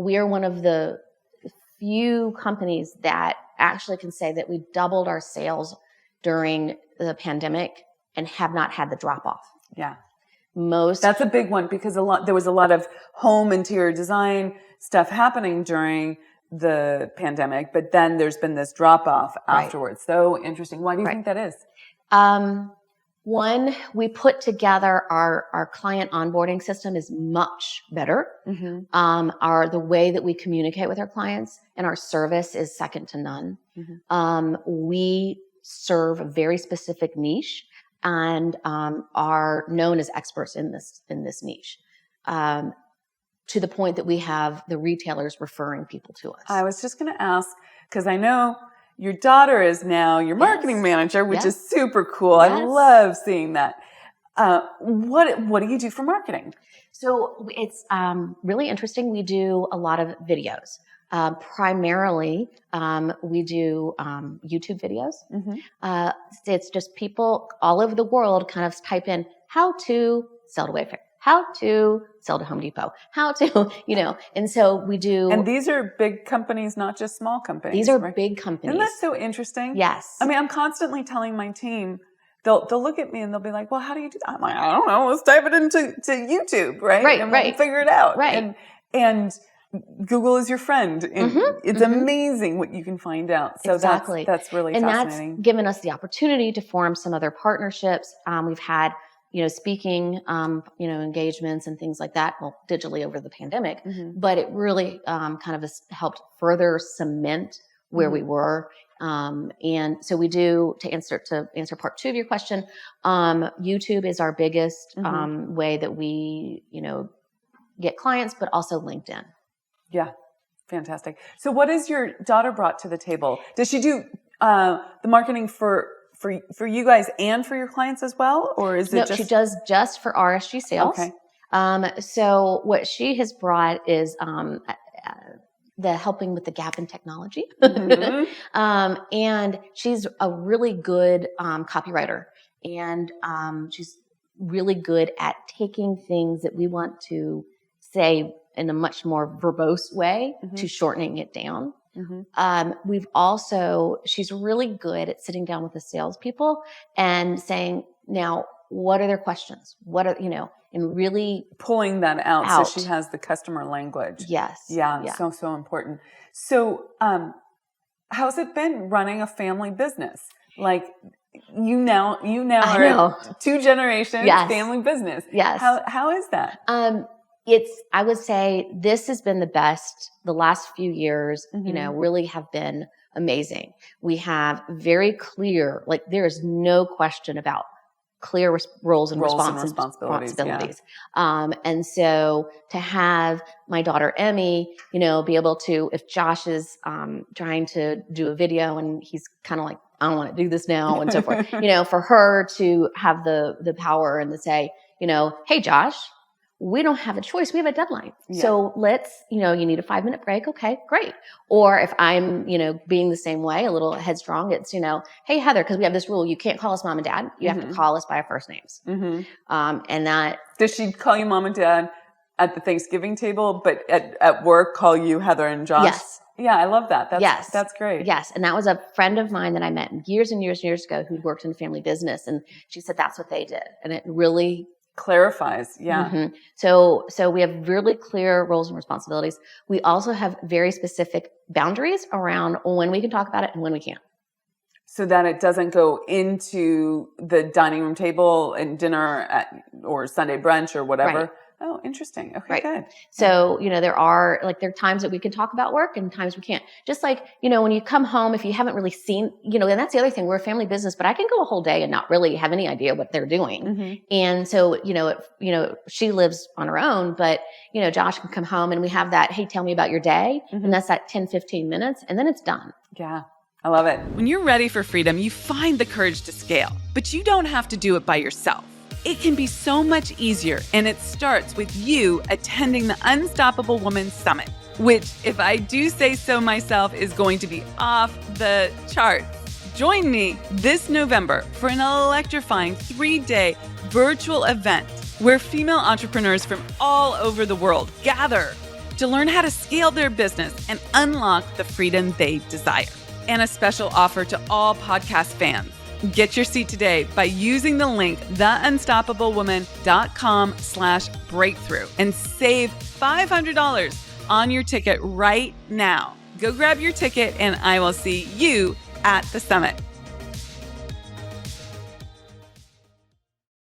we are one of the few companies that actually can say that we doubled our sales during the pandemic and have not had the drop off. Yeah. That's a big one because there was a lot of home interior design stuff happening during the pandemic, but then there's been this drop off afterwards. So interesting. Why do you think that is? One, we put together our client onboarding system is much better. The way that we communicate with our clients and our service is second to none. We serve a very specific niche and are known as experts in this niche. To the point that we have the retailers referring people to us. I was just going to ask, because I know your daughter is now your marketing manager, which is super cool. I love seeing that. What do you do for marketing? So it's really interesting. We do a lot of videos. Primarily, we do YouTube videos. It's just people all over the world kind of type in how to sell to Wayfair, how to sell to Home Depot, how to, and so we do. And these are big companies, not just small companies. These are big companies. Isn't that so interesting? Yes. I mean, I'm constantly telling my team, they'll look at me and they'll be like, well, how do you do that? I'm like, I don't know. Let's type it into YouTube, right? And we'll figure it out. Right. And Google is your friend. And it's amazing what you can find out. So that's really fascinating. And that's given us the opportunity to form some other partnerships. We've had, speaking, engagements and things like that, well, digitally over the pandemic, but it really kind of has helped further cement where we were. And so we do, to answer part two of your question, YouTube is our biggest way that we, get clients, but also LinkedIn. Yeah. Fantastic. So what has your daughter brought to the table? Does she do the marketing for you guys and for your clients as well? Or is it No, she does just for RSG sales. Okay. So what she has brought is the helping with the gap in technology. And she's a really good copywriter. And she's really good at taking things that we want to say in a much more verbose way to shortening it down. She's really good at sitting down with the salespeople and saying, now, what are their questions? And really pulling that out so she has the customer language. Yes. Yeah. So important. So, how's it been running a family business? Like you now are 2 generations family business. Yes. How is that? I would say this has been the best. The last few years, really have been amazing. We have very clear, there is no question about clear roles and responsibilities. And so to have my daughter Emmy, be able to, if Josh is trying to do a video and he's kind of like, I don't want to do this now and so forth, for her to have the power and to say, hey, Josh, we don't have a choice. We have a deadline. So let's, you need a 5-minute break. Okay, great. Or if I'm, being the same way, a little headstrong, it's, hey, Heather, because we have this rule, you can't call us mom and dad. You have to call us by our first names. And that. Does she call you mom and dad at the Thanksgiving table, but at work call you Heather and Josh? Yes. Yeah, I love that. That's great. Yes. And that was a friend of mine that I met years and years and years ago who'd worked in the family business. And she said, that's what they did. And it really clarifies. Yeah. So we have really clear roles and responsibilities. We also have very specific boundaries around when we can talk about it and when we can't. So that it doesn't go into the dining room table and dinner or Sunday brunch or whatever. Right. Oh, interesting. Okay, good. So, there are times that we can talk about work and times we can't. Just like, when you come home, if you haven't really seen, and that's the other thing, we're a family business, but I can go a whole day and not really have any idea what they're doing. And so, she lives on her own, but, Josh can come home and we have that, hey, tell me about your day. And that's that 10, 15 minutes and then it's done. Yeah. I love it. When you're ready for freedom, you find the courage to scale, but you don't have to do it by yourself. It can be so much easier, and it starts with you attending the Unstoppable Woman Summit, which, if I do say so myself, is going to be off the charts. Join me this November for an electrifying 3-day virtual event where female entrepreneurs from all over the world gather to learn how to scale their business and unlock the freedom they desire. And a special offer to all podcast fans. Get your seat today by using the link theunstoppablewoman.com/breakthrough and save $500 on your ticket right now. Go grab your ticket and I will see you at the summit.